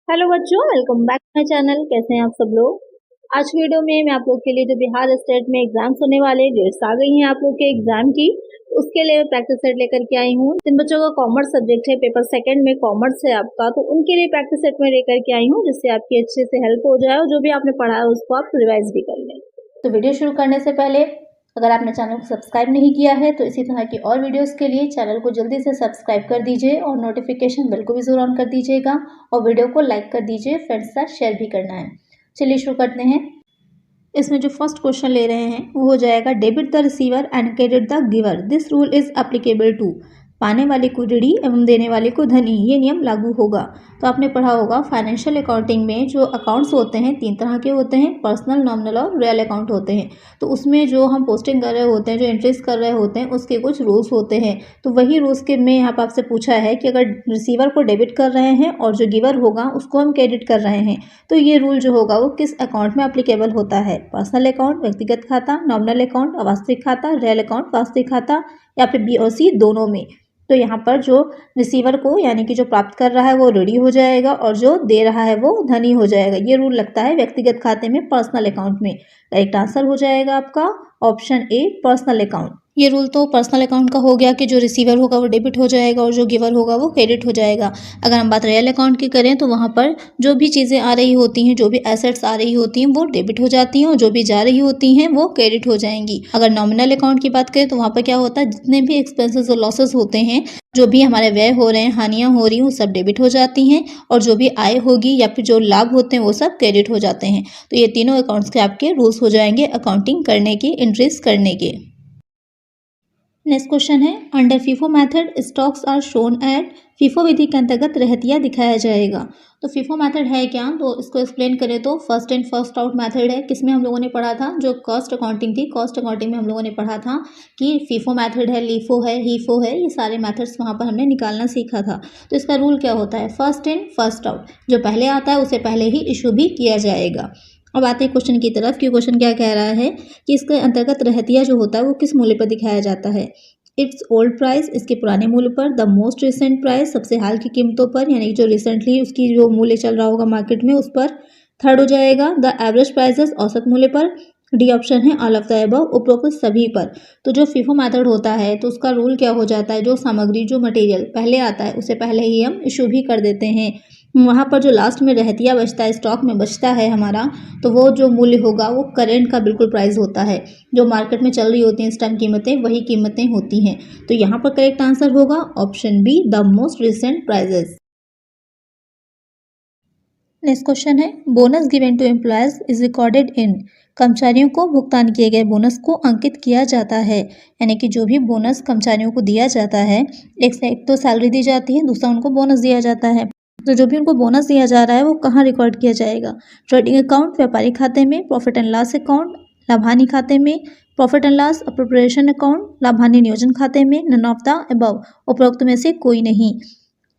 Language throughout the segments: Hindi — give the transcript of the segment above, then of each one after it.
हेलो बच्चों, वेलकम बैक माय चैनल। कैसे हैं आप सब लोग। आज की वीडियो में मैं आप लोग के लिए जो बिहार स्टेट में एग्जाम्स होने वाले डेट्स आ गई हैं आप लोग के एग्जाम की, उसके लिए प्रैक्टिस सेट लेकर के आई हूँ। जिन बच्चों का कॉमर्स सब्जेक्ट है, पेपर सेकंड में कॉमर्स है आपका, तो उनके लिए प्रैक्टिस सेट में लेकर के आई हूँ, जिससे आपकी अच्छे से हेल्प हो जाए और जो भी आपने पढ़ा है उसको आप रिवाइज भी कर लें। तो वीडियो शुरू करने से पहले अगर आपने चैनल को सब्सक्राइब नहीं किया है तो इसी तरह की और वीडियोस के लिए चैनल को जल्दी से सब्सक्राइब कर दीजिए और नोटिफिकेशन बेल को भी जरूर ऑन कर दीजिएगा और वीडियो को लाइक कर दीजिए, फ्रेंड्स के साथ शेयर भी करना है। चलिए शुरू करते हैं। इसमें जो फर्स्ट क्वेश्चन ले रहे हैं वो हो जाएगा debit the receiver and credit the giver, this rule is applicable to. पाने वाले को ऋणी एवं देने वाले को धनी, ये नियम लागू होगा। तो आपने पढ़ा होगा फाइनेंशियल अकाउंटिंग में जो अकाउंट्स होते हैं तीन तरह के होते हैं, पर्सनल, नॉमिनल और रियल अकाउंट होते हैं। तो उसमें जो हम पोस्टिंग कर रहे होते हैं, जो एंट्रीज कर रहे होते हैं, उसके कुछ रूल्स होते हैं। तो वही रूल्स के में यहाँ पर आपसे पूछा है कि अगर रिसीवर को डेबिट कर रहे हैं और जो गिवर होगा उसको हम क्रेडिट कर रहे हैं, तो ये रूल जो होगा वो किस अकाउंट में एप्लीकेबल होता है। पर्सनल अकाउंट व्यक्तिगत खाता, नॉमिनल अकाउंट अवास्तविक खाता, रियल अकाउंट वास्तविक खाता, या फिर बी और सी दोनों में। तो यहाँ पर जो रिसीवर को यानी कि जो प्राप्त कर रहा है वो ऋणी हो जाएगा और जो दे रहा है वो धनी हो जाएगा। ये रूल लगता है व्यक्तिगत खाते में, पर्सनल अकाउंट में। करेक्ट आंसर हो जाएगा आपका ऑप्शन ए, पर्सनल अकाउंट। ये रूल तो पर्सनल अकाउंट का हो गया कि जो रिसीवर होगा वो डेबिट हो जाएगा और जो गिवर होगा वो क्रेडिट हो जाएगा। अगर हम बात रियल अकाउंट की करें तो वहाँ पर जो भी चीज़ें आ रही होती हैं, जो भी एसेट्स आ रही होती हैं वो डेबिट हो जाती हैं और जो भी जा रही होती हैं वो क्रेडिट हो जाएंगी। अगर नॉमिनल अकाउंट की बात करें तो वहाँ पर क्या होता है, जितने भी एक्सपेंसेस और लॉसेस होते हैं, जो भी हमारे व्यय हो रहे हैं, हानियाँ हो रही हैं, वो सब डेबिट हो जाती हैं और जो भी आय होगी या फिर जो लाभ होते हैं वो सब क्रेडिट हो जाते हैं। तो ये तीनों अकाउंट्स के आपके रूल्स हो जाएंगे अकाउंटिंग करने के, एंट्रीज करने के। नेक्स्ट क्वेश्चन है, under FIFO method stocks are shown at. FIFO विधि के अंतर्गत रहतिया दिखाया जाएगा। तो फीफो मेथड है क्या, तो इसको एक्सप्लेन करें तो first in first out method है। किसमें हम लोगों ने पढ़ा था, जो कॉस्ट अकाउंटिंग थी, कॉस्ट अकाउंटिंग में हम लोगों ने पढ़ा था कि फीफो मेथड है, लीफो है, हीफो है, ये सारे मेथड्स वहाँ पर हमने निकालना सीखा था। तो इसका रूल क्या होता है, फर्स्ट इन फर्स्ट आउट, जो पहले आता है उसे पहले ही इशू भी किया जाएगा। अब आते हैं क्वेश्चन की तरफ कि क्वेश्चन क्या कह रहा है कि इसके अंतर्गत रहतिया जो होता है वो किस मूल्य पर दिखाया जाता है। इट्स ओल्ड प्राइस, इसके पुराने मूल्य पर। द मोस्ट रिसेंट प्राइस, सबसे हाल की कीमतों पर, यानी कि जो रिसेंटली उसकी जो मूल्य चल रहा होगा मार्केट में उस पर। थर्ड हो जाएगा द एवरेज प्राइसेस, औसत मूल्य पर। डी ऑप्शन है ऑल ऑफ द अबव, उपरोक्त सभी पर। तो जो फीफो मेथड होता है तो उसका रूल क्या हो जाता है, जो सामग्री, जो मटेरियल पहले आता है उसे पहले ही हम इशू भी कर देते हैं। वहाँ पर जो लास्ट में रहतिया बचता है, स्टॉक में बचता है हमारा, तो वो जो मूल्य होगा वो करेंट का बिल्कुल प्राइस होता है। जो मार्केट में चल रही होती हैं इस टाइम कीमतें, वही कीमतें होती हैं। तो यहाँ पर करेक्ट आंसर होगा option B, the most recent prices. Next question है, bonus given to employees is recorded in. कर्मचारियों को भुगतान किए गए बोनस को अंकित किया जाता है, यानी कि जो भी बोनस कर्मचारियों को दिया जाता है, एक तो सैलरी दी जाती है, दूसरा उनको बोनस दिया जाता है। तो जो भी उनको बोनस दिया जा रहा है वो कहाँ रिकॉर्ड किया जाएगा। ट्रेडिंग अकाउंट, व्यापारिक खाते में, प्रॉफिट एंड लॉस अकाउंट, लाभानी खाते में, profit and loss appropriation account, लाभानी नियोजन खाते में, नन ऑफ द अबव, उपरोक्त में से कोई नहीं।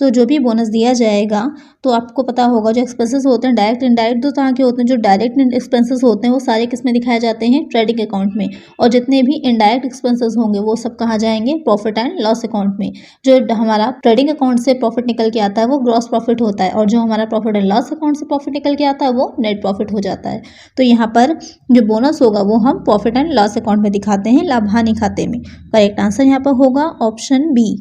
तो जो भी बोनस दिया जाएगा, तो आपको पता होगा जो एक्सपेंसेस होते हैं डायरेक्ट इनडायरेक्ट दो तरह के होते हैं। जो डायरेक्ट एक्सपेंसेस होते हैं वो सारे किस में दिखाए जाते हैं, ट्रेडिंग अकाउंट में। और जितने भी इनडायरेक्ट एक्सपेंसेस होंगे वो सब कहाँ जाएंगे, प्रॉफिट एंड लॉस अकाउंट में। जो हमारा ट्रेडिंग अकाउंट से प्रॉफिट निकल के आता है वो ग्रॉस प्रॉफिट होता है और जो हमारा प्रॉफिट एंड लॉस अकाउंट से प्रॉफिट निकल के आता है वो नेट प्रॉफिट हो जाता है। तो यहाँ पर जो बोनस होगा वो हम प्रॉफिट एंड लॉस अकाउंट में दिखाते हैं, लाभानी खाते में। करेक्ट आंसर यहाँ पर होगा ऑप्शन बी।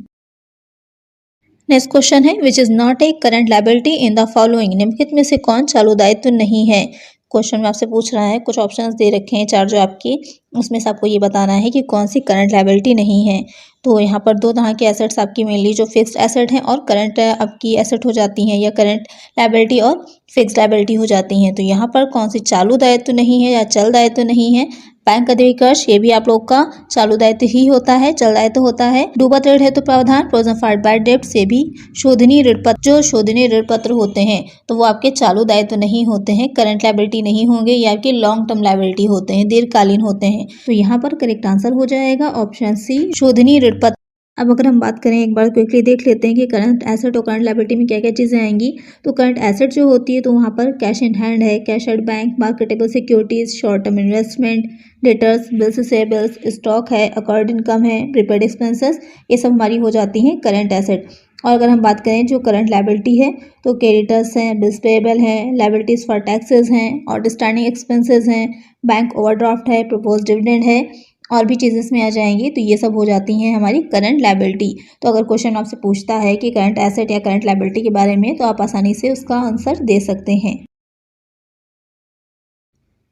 नेक्स्ट क्वेश्चन है, which is not A current liability in the following. निम्नलिखित में से कौन चालू दायित्व नहीं है। क्वेश्चन में आपसे पूछ रहा है, कुछ ऑप्शंस दे रखे हैं चार जो आपकी, उसमें से आपको ये बताना है कि कौन सी करंट लायबिलिटी नहीं है। तो यहाँ पर दो तरह के एसेट्स आपकी मेनली जो फिक्स्ड एसेट हैं और करंट आपकी एसेट हो जाती हैं, या करंट लायबिलिटी और फिक्स्ड लायबिलिटी हो जाती हैं। तो यहाँ पर कौन सी चालू दायित्व नहीं है या चल दायित्व नहीं है। बैंक अधिविकर्ष, ये भी आप लोग का चालू दायित्व ही होता है, चल दायित्व होता है। डूबा ऋण हेतु प्रावधान, प्रोविजन फॉर बैड डेट, से भी शोधनीय ऋण पत्र, जो शोधनीय ऋण पत्र होते हैं तो वो आपके चालू दायित्व नहीं होते हैं, करंट लायबिलिटी नहीं होंगे, या आपके लॉन्ग टर्म लायबिलिटी होते हैं, दीर्घकालीन होते हैं। तो यहाँ पर करेक्ट आंसर हो जाएगा ऑप्शन सी, शोधनीय ऋण पत्र। अब अगर हम बात करें, एक बार क्विकली देख लेते हैं कि करंट एसेट और करंट लायबिलिटी में क्या क्या चीज़ें आएंगी। तो करंट एसेट जो होती है तो वहाँ पर कैश इन हैंड है, cash at bank, marketable securities, short term investment, debtors, bills receivables, stock है, अकॉर्ड इनकम है, प्रीपेड एक्सपेंसेस, ये सब हमारी हो जाती हैं करंट एसेट। और अगर हम बात करें जो करंट लायबिलिटी है तो क्रेडिटर्स हैं, बिल्स पेएबल हैं, लायबिलिटीज़ फॉर टैक्सेस हैं, आउटस्टैंडिंग एक्सपेंसेस हैं, बैंक ओवरड्राफ्ट है, प्रपोज डिविडेंड है और भी चीज़ें इसमें आ जाएंगी। तो ये सब हो जाती हैं हमारी करंट लायबिलिटी। तो अगर क्वेश्चन आपसे पूछता है कि करंट एसेट या करंट लायबिलिटी के बारे में तो आप आसानी से उसका आंसर दे सकते हैं।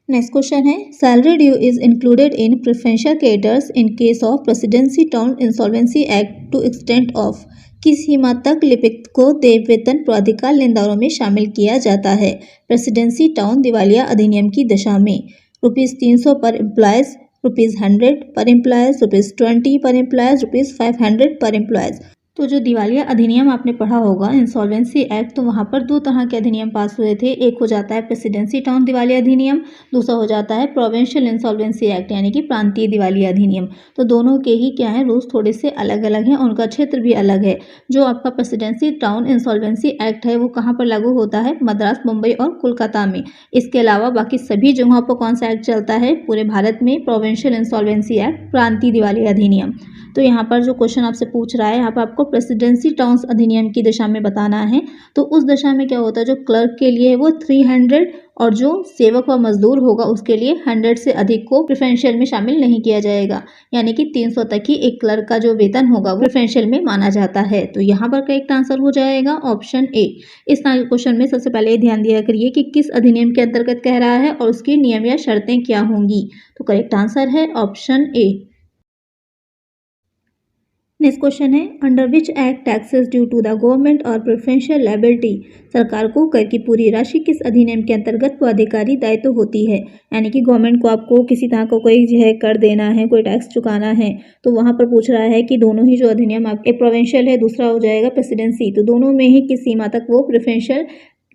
नेक्स्ट क्वेश्चन है salary due is included in preferential creditors in case of presidency town insolvency act to extent of किस सीमा तक लिपिक को देय वेतन प्राधिकार लेनदारों में शामिल किया जाता है। प्रेसिडेंसी टाउन दिवालिया अधिनियम की दशा में ₹300 पर एम्प्लॉयज़, ₹100 पर एम्प्लॉयज़, ₹20 पर एम्प्लॉयज़, ₹500 पर एम्प्लॉयज़। तो जो दिवालिया अधिनियम आपने पढ़ा होगा इंसॉल्वेंसी एक्ट, तो वहाँ पर दो तरह के अधिनियम पास हुए थे। एक हो जाता है प्रेसिडेंसी टाउन दिवालिया अधिनियम, दूसरा हो जाता है प्रोविंशियल इंसॉल्वेंसी एक्ट यानी कि प्रांतीय दिवालिया अधिनियम। तो दोनों के ही क्या है रूल्स थोड़े से अलग अलग हैं, उनका क्षेत्र भी अलग है। जो आपका प्रेसिडेंसी टाउन इंसॉल्वेंसी एक्ट है वो कहाँ पर लागू होता है, मद्रास, मुंबई और कोलकाता में। इसके अलावा बाकी सभी जगहों पर कौन सा एक्ट चलता है पूरे भारत में, प्रोविंशियल इंसॉल्वेंसी एक्ट, प्रांतीय दिवालिया अधिनियम। तो यहाँ पर जो क्वेश्चन आपसे पूछ रहा है यहाँ पर आपको प्रेसिडेंसी टाउन्स अधिनियम की दशा में बताना है। तो उस दशा में क्या होता है जो क्लर्क के लिए है वो 300 और जो सेवक व मजदूर होगा उसके लिए 100 से अधिक को प्रेफरेंशियल में शामिल नहीं किया जाएगा। यानी कि 300 तक ही एक क्लर्क का जो वेतन होगा वो प्रेफरेंशियल में माना जाता है। तो यहाँ पर करेक्ट आंसर हो जाएगा ऑप्शन ए। इस तरह के क्वेश्चन में सबसे पहले ध्यान दिया करिए कि किस अधिनियम के अंतर्गत कह रहा है और उसके नियम या शर्तें क्या होंगी। तो करेक्ट आंसर है ऑप्शन ए। नेक्स्ट क्वेश्चन है under which act taxes due to the government और प्रेफरेंशियल लायबिलिटी, सरकार को कर की पूरी राशि किस अधिनियम के अंतर्गत प्राधिकारी दायित्व होती है। यानी कि गवर्नमेंट को आपको किसी तरह का कोई जो है कर देना है, कोई टैक्स चुकाना है, तो वहाँ पर पूछ रहा है कि दोनों ही जो अधिनियम आपके प्रोविंशियल है, दूसरा हो जाएगा प्रेसिडेंसी, तो दोनों में ही किस सीमा तक वो प्रेफरेंशियल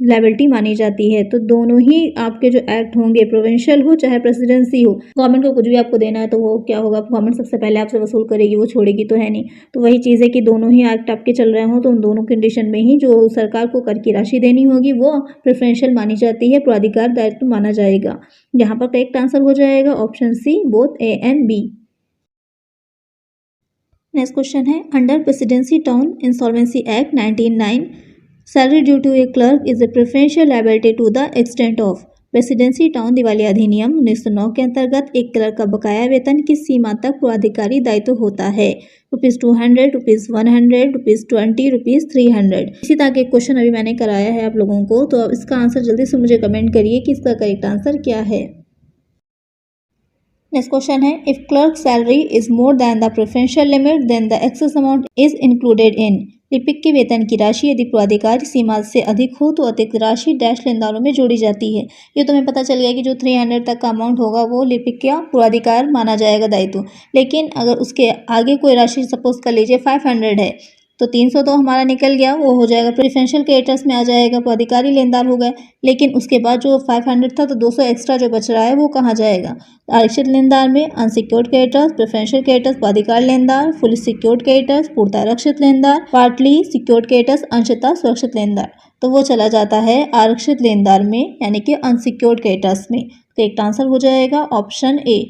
लायबिलिटी मानी जाती है। तो दोनों ही आपके जो एक्ट होंगे प्रोविंशियल हो चाहे प्रेसिडेंसी हो, गवर्नमेंट को कुछ भी आपको देना है तो वो क्या होगा, गवर्नमेंट सबसे पहले आपसे वसूल करेगी, वो छोड़ेगी तो है नहीं। तो वही चीज़ है कि दोनों ही एक्ट आपके चल रहे हों तो उन दोनों कंडीशन में ही जो सरकार को कर की राशि देनी होगी वो प्रेफरेंशियल मानी जाती है, प्राधिकार दायित्व माना जाएगा। यहाँ पर करेक्ट आंसर हो जाएगा option C, both A and B. Next question है under Presidency town insolvency Act 1909 salary due to a clerk is a preferential liability to the extent of. Presidency Town दिवालिया अधिनियम 1909 के अंतर्गत एक क्लर्क का बकाया वेतन किस सीमा तक प्राधिकारी दायित्व होता है। ₹200, ₹100, ₹20, ₹300। इसी तरह के क्वेश्चन अभी मैंने कराया है आप लोगों को, तो अब इसका आंसर जल्दी से मुझे कमेंट करिए कि इसका करेक्ट आंसर क्या है। नेक्स्ट क्वेश्चन है if clerk salary is more than the preferential limit then the excess amount is included in. लिपिक के वेतन की राशि यदि प्राधिकार सीमा से अधिक हो तो अतिरिक्त राशि डैश लेनदारों में जोड़ी जाती है। ये तो हमें पता चल गया कि जो 300 तक का अमाउंट होगा वो लिपिक का प्राधिकार माना जाएगा दायित्व। लेकिन अगर उसके आगे कोई राशि सपोज कर लीजिए 500 है तो 300 तो हमारा निकल गया, वो हो जाएगा प्रेफरेंशियल क्रेडिटर्स में आ जाएगा, प्राधिकारी लेनदार हो गए। लेकिन उसके बाद जो 500 था तो 200 एक्स्ट्रा जो बच रहा है वो कहाँ जाएगा, आरक्षित लेनदार में। अनसिक्योर्ड क्रेडिटर्स, प्रेफरेंशियल क्रेडिटर्स, प्राधिकार लेनदार, फुली सिक्योर्ड क्रेडिटर्स, पूर्णतः आरक्षित लेनदार, पार्टली सिक्योर्ड क्रेडिटर्स, अंशतः सुरक्षित लेनदार, तो वो चला जाता है आरक्षित लेनदार में यानी कि अनसिक्योर्ड क्रेडिटर्स में। तो एक आंसर हो जाएगा ऑप्शन ए।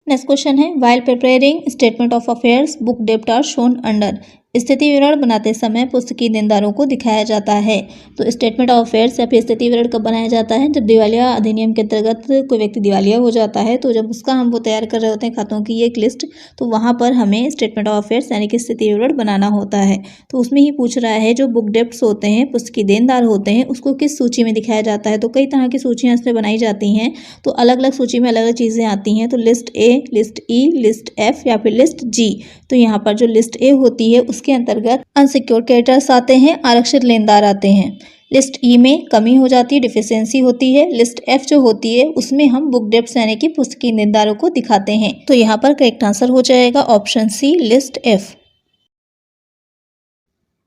नेक्स्ट क्वेश्चन है while preparing statement of affairs book डेब्ट आर शोन अंडर। स्थिति विवरण बनाते समय पुस्तकीय देनदारों को दिखाया जाता है। तो स्टेटमेंट ऑफ अफेयर्स या फिर स्थिति विवरण कब बनाया जाता है, जब दिवालिया अधिनियम के अंतर्गत कोई व्यक्ति दिवालिया हो जाता है, तो जब उसका हम वो तैयार कर रहे होते हैं खातों की एक लिस्ट, तो वहाँ पर हमें स्टेटमेंट ऑफ अफेयर्स यानी कि स्थिति विवरण बनाना होता है। तो उसमें ही पूछ रहा है जो बुक डेब्ट्स होते हैं, पुस्तकीय देनदार होते हैं, उसको किस सूची में दिखाया जाता है। तो कई तरह की सूचियाँ इसमें बनाई जाती हैं, तो अलग अलग सूची में अलग अलग चीज़ें आती हैं। तो list A, list E, list F या फिर लिस्ट जी। तो यहाँ पर जो लिस्ट ए होती है उसके अंतर्गत अनसिक्योर्ड क्रेडिटर्स आते हैं, आरक्षित लेनदार आते हैं। लिस्ट ई में कमी हो जाती है, डिफिशियंसी होती है। लिस्ट एफ जो होती है उसमें हम बुक डेब्ट्स यानी कि पुस्तकीय देनदारों को दिखाते हैं। तो यहाँ पर करेक्ट आंसर हो जाएगा option C, list F.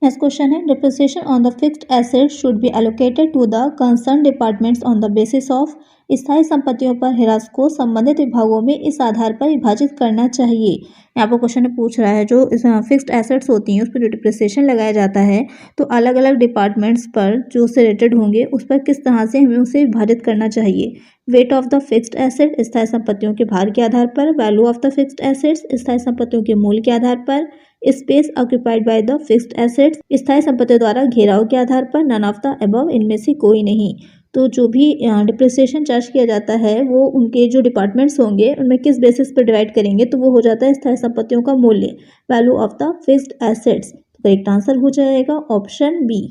Next question है depreciation on the fixed asset should be allocated to the concern departments on the basis of. स्थायी संपत्तियों पर ह्रास को संबंधित विभागों में इस आधार पर विभाजित करना चाहिए। यहाँ पर क्वेश्चन पूछ रहा है जो फिक्स्ड एसेट्स होती हैं उस पर जो डिप्रिसिएशन लगाया जाता है तो अलग अलग डिपार्टमेंट्स पर जो उससे रिलेटेड होंगे उस पर किस तरह से हमें उसे विभाजित करना चाहिए। Weight of the fixed asset स्थायी संपत्तियों के भार के आधार पर, value of the fixed assets स्थायी संपत्तियों के मूल्य के आधार पर, space occupied by the fixed assets, स्थायी संपत्तियों द्वारा घेराव के आधार पर, नन ऑफ द अबव, इनमें से कोई नहीं। तो जो भी डिप्रिसिएशन चार्ज किया जाता है वो उनके जो डिपार्टमेंट्स होंगे उनमें किस बेसिस पर डिवाइड करेंगे, तो वो हो जाता है स्थायी संपत्तियों का मूल्य, value of the fixed assets. तो करेक्ट आंसर हो जाएगा ऑप्शन बी।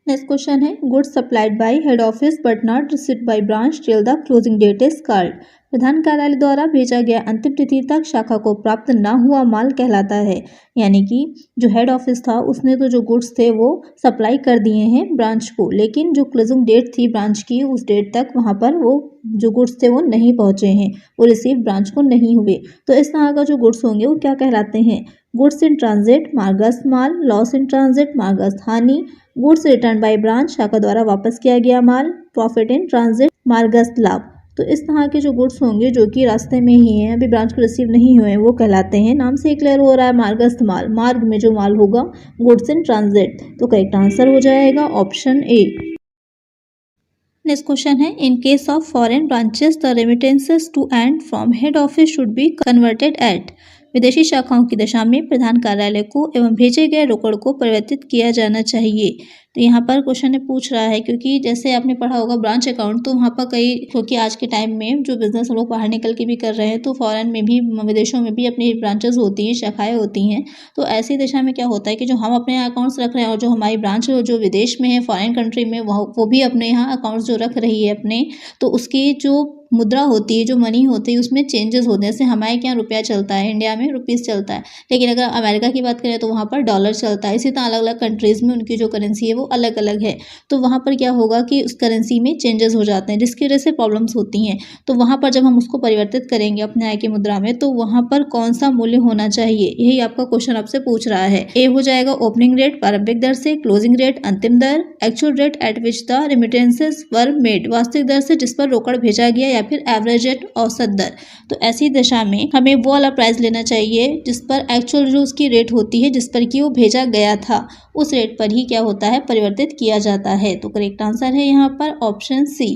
नेक्स्ट क्वेश्चन है, goods supplied by head office but not received by branch till the closing date is called. प्रधान कार्यालय द्वारा भेजा गया अंतिम तिथि तक शाखा को प्राप्त न हुआ माल कहलाता है। यानी कि जो हेड ऑफिस था उसने तो जो गुड्स थे वो सप्लाई कर दिए हैं ब्रांच को, लेकिन जो क्लोजिंग डेट थी ब्रांच की उस डेट तक वहाँ पर वो जो गुड्स थे वो नहीं पहुँचे हैं, वो रिसीव ब्रांच को नहीं हुए। तो इस तरह का जो गुड्स होंगे वो क्या कहलाते हैं? गुड्स इन ट्रांजिट मार्गस्थ माल, लॉस इन ट्रांजिट मार्गस्थ हानि, गुड्स रिटर्न बाय ब्रांच शाखा द्वारा वापस किया गया माल, प्रॉफिट इन ट्रांजिट मार्गस्थ लाभ। तो इस तरह के जो गुड्स होंगे जो कि रास्ते में ही हैं, अभी ब्रांच को रिसीव नहीं हुए, वो कहलाते हैं। नाम से ही क्लियर हो रहा है, मार्गस्थ माल, मार्ग में जो माल होगा, गुड्स इन ट्रांजिट। तो करेक्ट आंसर हो जाएगा ऑप्शन ए। नेक्स्ट क्वेश्चन है, in case of foreign branches the remittances to and from head office should be converted at. विदेशी शाखाओं की दशा में प्रधान कार्यालय को एवं भेजे गए रोकड़ को परिवर्तित किया जाना चाहिए। तो यहाँ पर क्वेश्चन पूछ रहा है, क्योंकि जैसे आपने पढ़ा होगा ब्रांच अकाउंट, तो वहाँ पर कई, क्योंकि आज के टाइम में जो बिजनेस हम लोग बाहर निकल के भी कर रहे हैं, तो फॉरेन में भी, विदेशों में भी अपनी ब्रांचेस होती हैं, शाखाएं होती हैं। तो ऐसी दशा में क्या होता है कि जो हम अपने अकाउंट्स रख रहे हैं और जो हमारी ब्रांच जो विदेश में है, फॉरेन कंट्री में, वो भी अपने यहाँ अकाउंट्स जो रख रही है अपने, तो उसकी जो मुद्रा होती है, जो मनी होती है, उसमें चेंजेस होते हैं। जैसे हमारे यहाँ रुपया चलता है, इंडिया में रुपीस चलता है, लेकिन अगर अमेरिका की बात करें तो वहाँ पर डॉलर चलता है। इसी तरह अलग अलग कंट्रीज़ में उनकी जो करेंसी है वो अलग अलग है। तो वहाँ पर क्या होगा कि उस करेंसी में चेंजेस हो जाते हैं, जिसकी वजह से प्रॉब्लम्स होती हैं। तो वहाँ पर जब हम उसको परिवर्तित करेंगे अपने आय की मुद्रा में, तो वहाँ पर कौन सा मूल्य होना चाहिए, यही आपका क्वेश्चन आपसे पूछ रहा है। ए हो जाएगा ओपनिंग रेट प्रारंभिक दर से, क्लोजिंग रेट अंतिम दर, actual rate at which the remittances were made वास्तविक दर से जिस पर रोकड़ भेजा गया, या फिर एवरेज रेट औसत दर। तो ऐसी दशा में हमें वो वाला प्राइस लेना चाहिए जिस पर एक्चुअल जो उसकी रेट होती है, जिस पर कि वो भेजा गया था, उस रेट पर ही क्या होता है, परिवर्तित किया जाता है। तो करेक्ट आंसर है यहाँ पर ऑप्शन सी।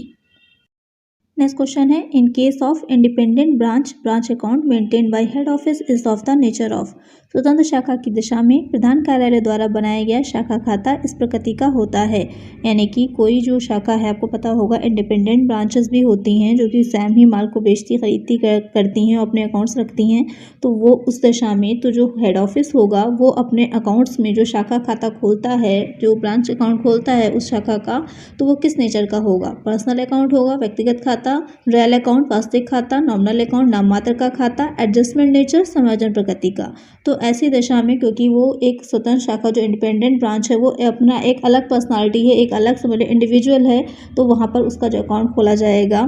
नेक्स्ट क्वेश्चन है, in case of independent branch, branch account maintain by head office is of the nature of. स्वतंत्र शाखा की दिशा में प्रधान कार्यालय द्वारा बनाया गया शाखा खाता इस प्रकृति का होता है। यानी कि कोई जो शाखा है, आपको पता होगा इंडिपेंडेंट ब्रांचेस भी होती हैं जो कि स्वयं ही माल को बेचती खरीदती करती हैं और अपने अकाउंट्स रखती हैं। तो वो उस दशा में तो जो हेड ऑफिस होगा वो अपने अकाउंट्स में जो शाखा खाता खोलता है, जो ब्रांच अकाउंट खोलता है उस शाखा का, तो वो किस नेचर का होगा? पर्सनल अकाउंट होगा, व्यक्तिगत खाता, रियल अकाउंट वास्तविक खाता, नॉमिनल अकाउंट नाम मात्र का खाता, एडजस्टमेंट नेचर समायोजन प्रकृति का। तो ऐसी दशा में क्योंकि वो एक स्वतंत्र शाखा जो इंडिपेंडेंट ब्रांच है वो अपना एक अलग पर्सनालिटी है, एक अलग समझ इंडिविजुअल है, तो वहाँ पर उसका जो अकाउंट खोला जाएगा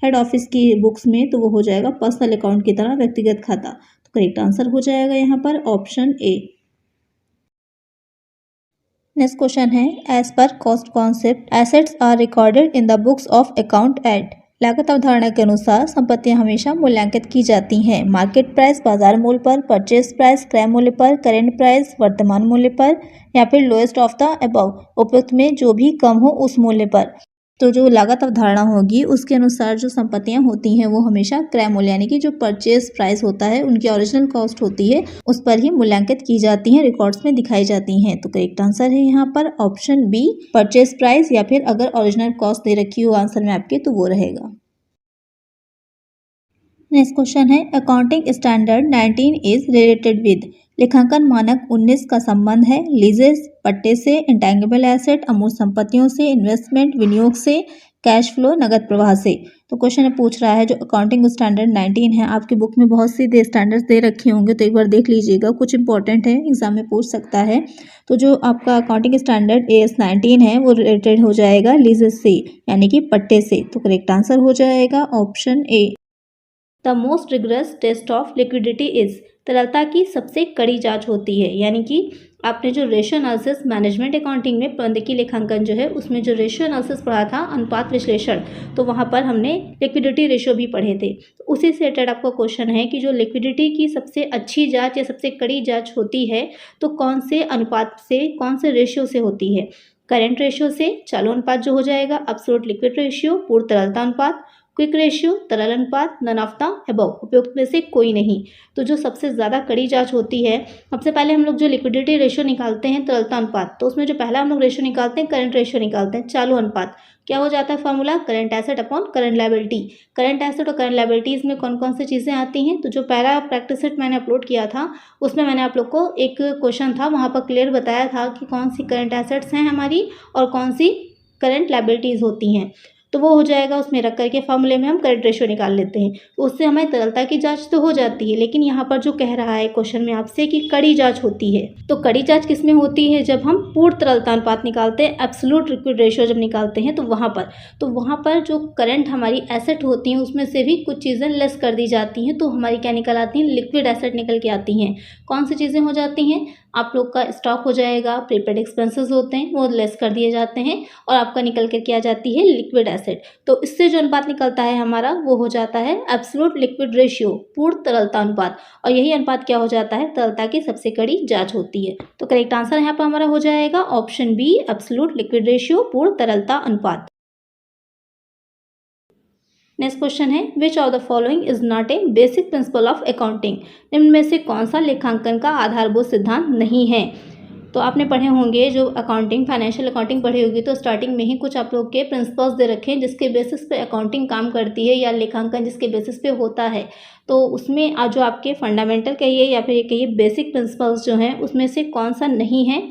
हेड ऑफिस की बुक्स में, तो वो हो जाएगा पर्सनल अकाउंट की तरह व्यक्तिगत खाता। तो करेक्ट आंसर हो जाएगा यहाँ पर ऑप्शन ए। नेक्स्ट क्वेश्चन है, as per cost concept assets are recorded in the books of account at. लागत अवधारणा के अनुसार संपत्तियां हमेशा मूल्यांकित की जाती हैं मार्केट प्राइस बाजार मूल्य पर, परचेज प्राइस क्रय मूल्य पर, करेंट प्राइस वर्तमान मूल्य पर, या फिर लोएस्ट ऑफ द अबव उपयुक्त में जो भी कम हो उस मूल्य पर। तो जो लागत अवधारणा होगी उसके अनुसार जो संपत्तियां होती हैं वो हमेशा क्रय मूल्य यानी कि जो परचेज प्राइस होता है, उनकी ओरिजिनल कॉस्ट होती है, उस पर ही मूल्यांकित की जाती हैं, रिकॉर्ड्स में दिखाई जाती हैं। तो करेक्ट आंसर है यहाँ पर ऑप्शन बी, परचेज प्राइस, या फिर अगर ओरिजिनल कॉस्ट दे रखी हो आंसर में आपके तो वो रहेगा। नेक्स्ट क्वेश्चन है, accounting standard 19 is related with. लेखांकन मानक 19 का संबंध है लीजेस पट्टे से, इंटेंगिबल एसेट अमूर्त संपत्तियों से, इन्वेस्टमेंट विनियोग से, कैश फ्लो नगद प्रवाह से। तो क्वेश्चन पूछ रहा है जो अकाउंटिंग स्टैंडर्ड 19 है, आपकी बुक में बहुत सी स्टैंडर्ड्स दे रखे होंगे, तो एक बार देख लीजिएगा, कुछ इंपॉर्टेंट है, एग्जाम में पूछ सकता है। तो जो आपका अकाउंटिंग स्टैंडर्ड AS 19 है वो रिलेटेड हो जाएगा लीजेस से, यानी कि पट्टे से। तो करेक्ट आंसर हो जाएगा option A. The most rigorous test of liquidity is. तरलता की सबसे कड़ी जांच होती है, यानी कि आपने जो रेशियो एनालिसिस मैनेजमेंट अकाउंटिंग में प्रबंधकीय लेखांकन जो है उसमें जो रेशियो एनालिसिस पढ़ा था, अनुपात विश्लेषण, तो वहाँ पर हमने लिक्विडिटी रेशियो भी पढ़े थे। तो उसी से रिलेटेड आपका क्वेश्चन है कि जो लिक्विडिटी की सबसे अच्छी जांच या सबसे कड़ी जांच होती है तो कौन से अनुपात से, कौन से रेशियो से होती है? करेंट रेशियो से, चालू अनुपात जो हो जाएगा, एब्सोल्यूट लिक्विड रेशियो पूर्ण तरलता अनुपात, क्विक रेशियो, तरल अनुपात, नन ऑफ द अबव, उपयुक्त में से कोई नहीं। तो जो सबसे ज़्यादा कड़ी जांच होती है, सबसे पहले हम लोग जो लिक्विडिटी रेशियो निकालते हैं तरलता अनुपात, तो उसमें जो पहला हम लोग रेशियो निकालते हैं करंट रेशियो निकालते हैं, चालू अनुपात। क्या हो जाता है formula? Current asset upon current liability. Current asset और करंट लायबिलिटीज़ में कौन कौन सी चीज़ें आती हैं? तो जो पहला प्रैक्टिस सेट मैंने अपलोड किया था उसमें मैंने आप लोग को एक क्वेश्चन था, वहाँ पर क्लियर बताया था कि कौन सी करंट एसेट्स हैं हमारी और कौन सी करंट लायबिलिटीज़ होती हैं। तो वो हो जाएगा, उसमें रख करके फॉर्मूले में हम करंट रेशियो निकाल लेते हैं, तो उससे हमें तरलता की जांच तो हो जाती है। लेकिन यहाँ पर जो कह रहा है क्वेश्चन में आपसे कि कड़ी जांच होती है, तो कड़ी जांच किस में होती है? जब हम पूर्ण तरलता अनुपात निकालते हैं, एब्सोल्यूट लिक्विड रेशियो जब निकालते हैं, तो वहाँ पर जो करंट हमारी एसेट होती हैं उसमें से भी कुछ चीज़ें लेस कर दी जाती हैं, तो हमारी क्या निकल आती हैं? लिक्विड एसेट निकल के आती हैं। कौन सी चीज़ें हो जाती हैं? आप लोग का स्टॉक हो जाएगा, प्रीपेड एक्सपेंसेस होते हैं वो लेस कर दिए जाते हैं, और आपका निकल कर क्या जाती है? Liquid asset. तो इससे जो अनुपात निकलता है हमारा वो हो जाता है एब्सोल्यूट लिक्विड रेशियो, पूर्ण तरलता अनुपात। और यही अनुपात क्या हो जाता है? तरलता की सबसे कड़ी जांच होती है। तो करेक्ट आंसर यहाँ पर हमारा हो जाएगा option B, absolute liquid ratio, पूर्ण तरलता अनुपात। नेक्स्ट क्वेश्चन है, which of the following is not a basic principle of accounting? निम्न में से कौन सा लेखांकन का आधारभूत सिद्धांत नहीं है? तो आपने पढ़े होंगे, जो अकाउंटिंग, फाइनेंशियल अकाउंटिंग पढ़ी होगी, तो स्टार्टिंग में ही कुछ आप लोग के प्रिंसिपल्स दे रखे हैं जिसके बेसिस पे अकाउंटिंग काम करती है, या लेखांकन जिसके बेसिस पे होता है। तो उसमें जो आपके फंडामेंटल कहिए या फिर कहिए बेसिक प्रिंसिपल्स जो हैं उसमें से कौन सा नहीं है?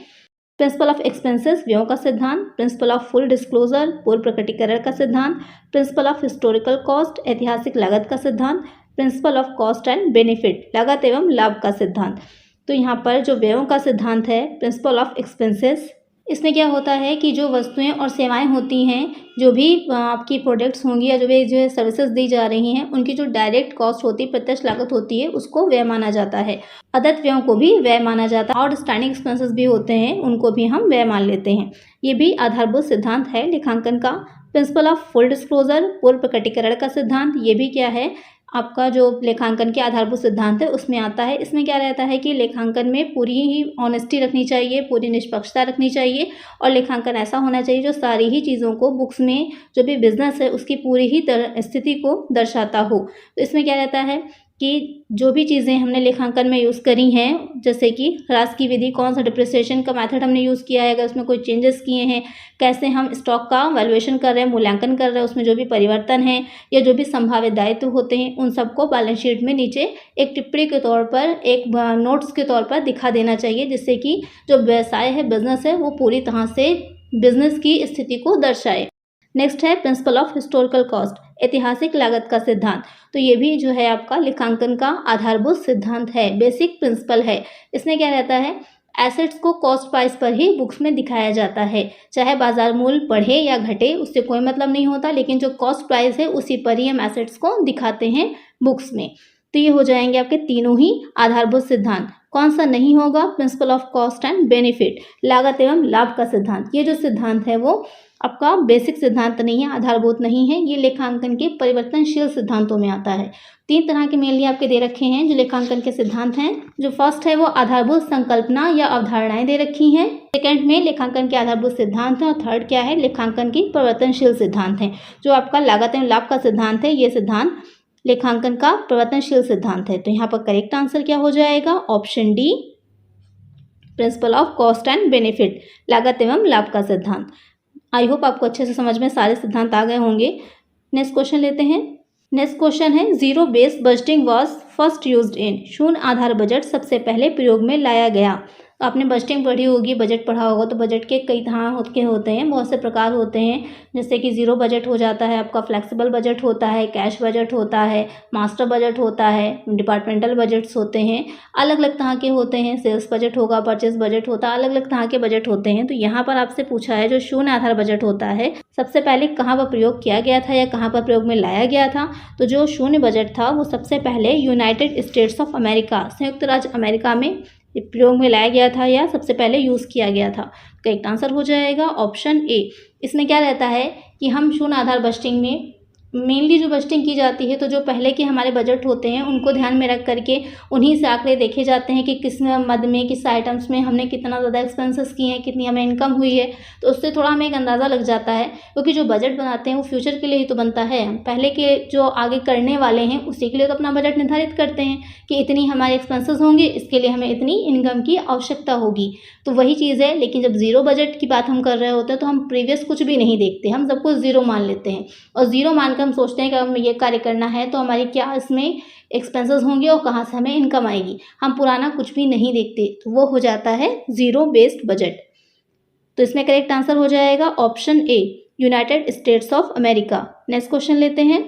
प्रिंसिपल ऑफ एक्सपेंसेस, व्ययों का सिद्धांत, प्रिंसिपल ऑफ फुल डिस्क्लोजर, पूर्व प्रकटीकरण का सिद्धांत, प्रिंसिपल ऑफ हिस्टोरिकल कॉस्ट, ऐतिहासिक लागत का सिद्धांत, principle of cost and benefit, लागत एवं लाभ का सिद्धांत। तो यहाँ पर जो व्ययों का सिद्धांत है, प्रिंसिपल ऑफ एक्सपेंसेस, इसमें क्या होता है कि जो वस्तुएं और सेवाएं होती हैं, जो भी आपकी प्रोडक्ट्स होंगी या जो भी जो सर्विसेज दी जा रही हैं, उनकी जो डायरेक्ट कॉस्ट होती है, प्रत्यक्ष लागत होती है, उसको व्यय माना जाता है। अदत्त व्ययों को भी व्यय माना जाता है, और स्टैंडिंग एक्सपेंसेस भी होते हैं, उनको भी हम व्यय मान लेते हैं। ये भी आधारभूत सिद्धांत है लेखांकन का। प्रिंसिपल ऑफ फुल डिस्क्लोजर, पूर्व प्रकटीकरण का सिद्धांत, ये भी क्या है? आपका जो लेखांकन के आधारभूत सिद्धांत है उसमें आता है। इसमें क्या रहता है कि लेखांकन में पूरी ही ऑनेस्टी रखनी चाहिए, पूरी निष्पक्षता रखनी चाहिए, और लेखांकन ऐसा होना चाहिए जो सारी ही चीज़ों को, बुक्स में जो भी बिजनेस है उसकी पूरी ही स्थिति को दर्शाता हो। तो इसमें क्या रहता है कि जो भी चीज़ें हमने लेखांकन में यूज़ करी हैं, जैसे कि ह्रास की विधि, कौन सा डिप्रिसिएशन का मेथड हमने यूज़ किया है, अगर उसमें कोई चेंजेस किए हैं, कैसे हम स्टॉक का वैल्यूएशन कर रहे हैं, मूल्यांकन कर रहे हैं, उसमें जो भी परिवर्तन है या जो भी संभावित दायित्व होते हैं, उन सबको बैलेंस शीट में नीचे एक टिप्पणी के तौर पर, एक नोट्स के तौर पर दिखा देना चाहिए, जिससे कि जो व्यवसाय है, बिजनेस है, वो पूरी तरह से बिजनेस की स्थिति को दर्शाए। नेक्स्ट है प्रिंसिपल ऑफ हिस्टोरिकल कॉस्ट, ऐतिहासिक लागत का सिद्धांत। तो ये भी जो है आपका लेखांकन का आधारभूत सिद्धांत है, बेसिक प्रिंसिपल है। इसमें क्या रहता है? एसेट्स को कॉस्ट प्राइस पर ही बुक्स में दिखाया जाता है, चाहे बाजार मूल्य बढ़े या घटे, उससे कोई मतलब नहीं होता, लेकिन जो कॉस्ट प्राइस है उसी पर ही हम एसेट्स को दिखाते हैं बुक्स में। तो ये हो जाएंगे आपके तीनों ही आधारभूत सिद्धांत। कौन सा नहीं होगा? Principle of cost and benefit, लागत एवं लाभ का सिद्धांत। ये जो सिद्धांत है वो आपका बेसिक सिद्धांत नहीं है, आधारभूत नहीं है, ये लेखांकन के परिवर्तनशील सिद्धांतों में आता है। तीन तरह के मेनली आपके दे रखे हैं जो लेखांकन के सिद्धांत हैं। जो फर्स्ट है वो आधारभूत संकल्पना या अवधारणाएं दे रखी हैं, सेकंड में लेखांकन के आधारभूत सिद्धांत है, और थर्ड क्या है? लेखांकन की परिवर्तनशील सिद्धांत है। जो आपका लागत एवं लाभ का सिद्धांत है, ये सिद्धांत लेखांकन का परिवर्तनशील सिद्धांत है। तो यहाँ पर करेक्ट आंसर क्या हो जाएगा? Option D, principle of cost and benefit, लागत एवं लाभ का सिद्धांत। आई होप आपको अच्छे से समझ में सारे सिद्धांत आ गए होंगे। नेक्स्ट क्वेश्चन लेते हैं। नेक्स्ट क्वेश्चन है, zero based budgeting was first used in, शून्य आधार बजट सबसे पहले प्रयोग में लाया गया। तो आपने बजटिंग पढ़ी होगी, बजट पढ़ा होगा, तो बजट के कई तरह के होते हैं, बहुत से प्रकार होते हैं, जैसे कि जीरो बजट हो जाता है आपका, फ्लेक्सिबल बजट होता है, कैश बजट होता है, मास्टर बजट होता है, डिपार्टमेंटल बजट्स होते हैं, अलग अलग तरह के होते हैं, सेल्स बजट होगा, परचेस बजट होता है, अलग अलग तरह के बजट होते हैं। तो यहाँ पर आपसे पूछा है जो शून्य आधार बजट होता है सबसे पहले कहाँ पर प्रयोग किया गया था या कहाँ पर प्रयोग में लाया गया था? तो जो शून्य बजट था वो सबसे पहले यूनाइटेड स्टेट्स ऑफ अमेरिका, संयुक्त राज्य अमेरिका में प्रयोग में लाया गया था या सबसे पहले यूज़ किया गया था। करेक्ट आंसर हो जाएगा ऑप्शन ए। इसमें क्या रहता है कि हम शून्य आधार बजटिंग में मेनली जो बजटिंग की जाती है तो जो पहले के हमारे बजट होते हैं उनको ध्यान में रख करके उन्हीं से आंकड़े देखे जाते हैं कि किस मद में किस आइटम्स में हमने कितना ज़्यादा एक्सपेंसेस किए हैं, कितनी हमें इनकम हुई है। तो उससे थोड़ा हमें एक अंदाज़ा लग जाता है, क्योंकि जो बजट बनाते हैं वो फ्यूचर के लिए ही तो बनता है। पहले के जो आगे करने वाले हैं उसी के लिए तो अपना बजट निर्धारित करते हैं कि इतनी हमारे एक्सपेंसेस होंगे, इसके लिए हमें इतनी इनकम की आवश्यकता होगी। तो वही चीज़ है, लेकिन जब ज़ीरो बजट की बात हम कर रहे होते हैं तो हम प्रीवियस कुछ भी नहीं देखते, हम सब कुछ ज़ीरो मान लेते हैं और ज़ीरो मान कर हम सोचते हैं कि हमें ये कार्य करना है तो हमारी क्या इसमें एक्सपेंसेस होंगे और कहाँ से हमें इनकम आएगी। हम पुराना कुछ भी नहीं देखते, तो वो हो जाता है ज़ीरो बेस्ड बजट। तो इसमें करेक्ट आंसर हो जाएगा option A, United States of America. Next question लेते हैं।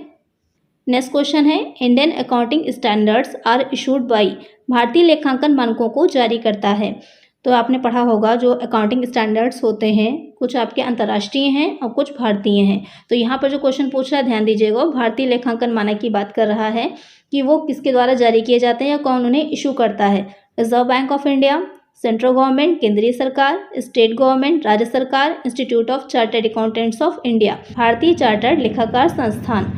नेक्स्ट क्वेश्चन है, Indian accounting standards are issued by, भारतीय लेखांकन मानकों को जारी करता है। तो आपने पढ़ा होगा जो अकाउंटिंग स्टैंडर्ड्स होते हैं कुछ आपके अंतर्राष्ट्रीय हैं और कुछ भारतीय हैं। तो यहाँ पर जो क्वेश्चन पूछ रहा है ध्यान दीजिएगा, वो भारतीय लेखांकन मानक की बात कर रहा है कि वो किसके द्वारा जारी किए जाते हैं या कौन उन्हें इशू करता है। Reserve bank of India, central government केंद्रीय सरकार, स्टेट गवर्नमेंट राज्य सरकार, institute of chartered accountants of India, भारतीय चार्टर्ड लेखाकार संस्थान,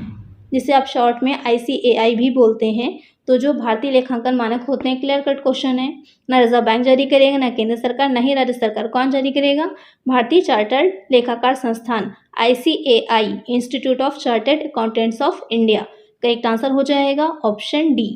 जिसे आप शॉर्ट में ICAI भी बोलते हैं। तो जो भारतीय लेखांकन मानक होते हैं, क्लियर कट क्वेश्चन है, ना रिजर्व बैंक जारी करेगा, ना केंद्र सरकार, ना ही राज्य सरकार। कौन जारी करेगा? भारतीय चार्टर्ड लेखाकार संस्थान ICAI, institute of chartered accountants of India. Correct answer हो जाएगा ऑप्शन डी।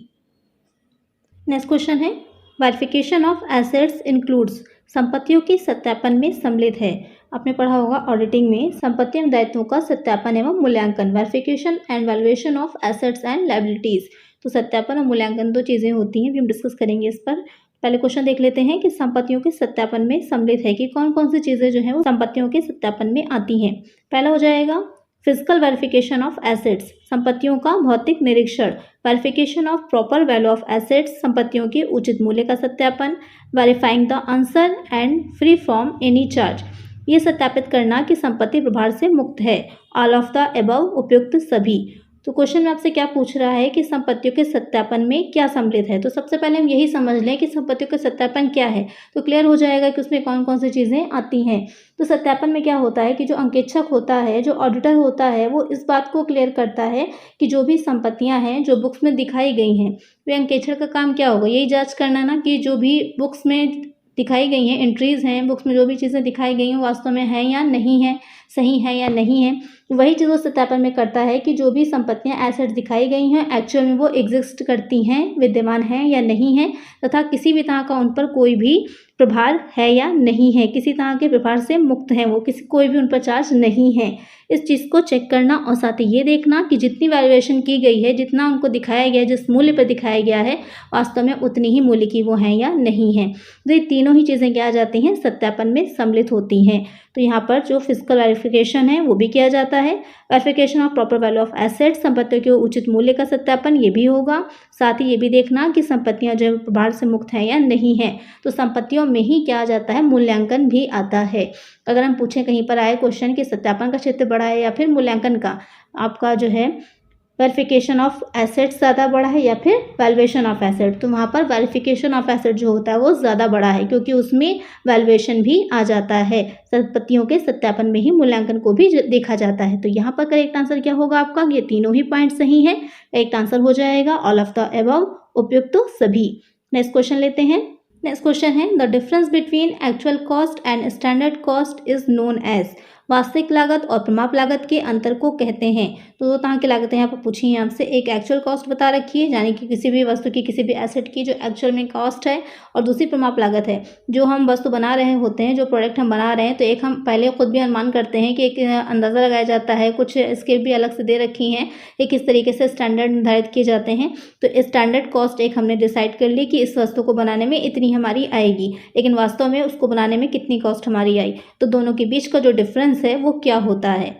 नेक्स्ट क्वेश्चन है, वेरिफिकेशन ऑफ एसेट्स इंक्लूड्स, संपत्तियों के सत्यापन में सम्मिलित है। आपने पढ़ा होगा ऑडिटिंग में संपत्ति एवं दायित्वों का सत्यापन एवं मूल्यांकन, verification and valuation of assets and liabilities. तो सत्यापन और मूल्यांकन दो चीज़ें होती हैं, भी हम डिस्कस करेंगे इस पर। पहले क्वेश्चन देख लेते हैं कि संपत्तियों के सत्यापन में सम्मिलित है कि कौन कौन सी चीज़ें जो हैं वो संपत्तियों के सत्यापन में आती हैं। पहला हो जाएगा फिजिकल वेरिफिकेशन ऑफ एसेट्स, संपत्तियों का भौतिक निरीक्षण, verification of proper value of assets, संपत्तियों के उचित मूल्य का सत्यापन, verifying the answer and free from any charge, ये सत्यापित करना कि संपत्ति प्रभार से मुक्त है। ऑल ऑफ द अबव, उपयुक्त सभी। तो क्वेश्चन में आपसे क्या पूछ रहा है कि संपत्तियों के सत्यापन में क्या सम्मिलित है। तो सबसे पहले हम यही समझ लें कि संपत्तियों का सत्यापन क्या है, तो क्लियर हो जाएगा कि उसमें कौन कौन सी चीज़ें आती हैं। तो सत्यापन में क्या होता है कि जो अंकेक्षक होता है, जो ऑडिटर होता है, वो इस बात को क्लियर करता है कि जो भी संपत्तियां हैं जो बुक्स में दिखाई गई हैं, वे अंकेक्षक का काम क्या होगा, यही जाँच करना ना कि जो भी बुक्स में दिखाई गई हैं, एंट्रीज़ हैं बुक्स में, जो भी चीज़ें दिखाई गई हैं वास्तव में है या नहीं है, सही है या नहीं है। वही चीज़ वो सत्यापन में करता है कि जो भी संपत्तियां एसेट्स दिखाई गई हैं एक्चुअल में वो एग्जिस्ट करती हैं, विद्यमान हैं या नहीं है, तथा किसी भी तरह का उन पर कोई भी प्रभार है या नहीं है, किसी तरह के प्रभार से मुक्त हैं वो, कोई भी उन पर चार्ज नहीं है। इस चीज़ को चेक करना और साथ ही ये देखना कि जितनी वैल्यूएशन की गई है, जितना उनको दिखाया गया है, जिस मूल्य पर दिखाया गया है, वास्तव में उतनी ही मूल्य की वो हैं या नहीं है। तो ये तीनों ही चीज़ें क्या आ जाती हैं, सत्यापन में सम्मिलित होती हैं। तो यहाँ पर जो फिजिकल वेरिफिकेशन है वो भी किया जाता है, verification of proper value of assets, संपत्तियों के उचित मूल्य का सत्यापन ये भी होगा। साथ ही ये भी देखना कि संपत्तियाँ जो प्रभार से मुक्त हैं या नहीं है। तो संपत्तियों में ही क्या आ जाता है, मूल्यांकन भी आता है। अगर हम पूछें कहीं पर आए क्वेश्चन कि सत्यापन का क्षेत्र बड़ा है या फिर मूल्यांकन का, आपका जो है वेरिफिकेशन ऑफ एसेट्स ज़्यादा बड़ा है या फिर वैल्यूएशन ऑफ एसेट, तो वहाँ पर वेरिफिकेशन ऑफ एसेट जो होता है वो ज़्यादा बड़ा है, क्योंकि उसमें वैल्यूएशन भी आ जाता है। संपत्तियों के सत्यापन में ही मूल्यांकन को भी देखा जाता है। तो यहाँ पर करेक्ट आंसर क्या होगा आपका, ये तीनों ही पॉइंट सही है। करेक्ट आंसर हो जाएगा ऑल ऑफ द अबव, उपयुक्त तो सभी। नेक्स्ट क्वेश्चन लेते हैं। नेक्स्ट क्वेश्चन है, the difference between actual cost and standard cost is known as, वास्तविक लागत और प्रमाप लागत के अंतर को कहते हैं। तो दो तरह की लागतें यहाँ पर पूछी हैं आपसे, एक एक्चुअल कॉस्ट बता रखी है, यानी कि किसी भी वस्तु की, किसी भी एसेट की जो एक्चुअल में कॉस्ट है, और दूसरी प्रमाप लागत है, जो हम वस्तु बना रहे होते हैं, जो प्रोडक्ट हम बना रहे हैं। तो एक हम पहले खुद भी अनुमान करते हैं कि एक अंदाज़ा लगाया जाता है, कुछ स्केल भी अलग से दे रखी हैं, एक किस तरीके से स्टैंडर्ड निर्धारित किए जाते हैं। तो स्टैंडर्ड कॉस्ट एक हमने डिसाइड कर ली कि इस वस्तु को बनाने में इतनी हमारी आएगी, लेकिन वास्तव में उसको बनाने में कितनी कॉस्ट हमारी आई। तो दोनों के बीच का जो डिफरेंस है वो क्या होता है,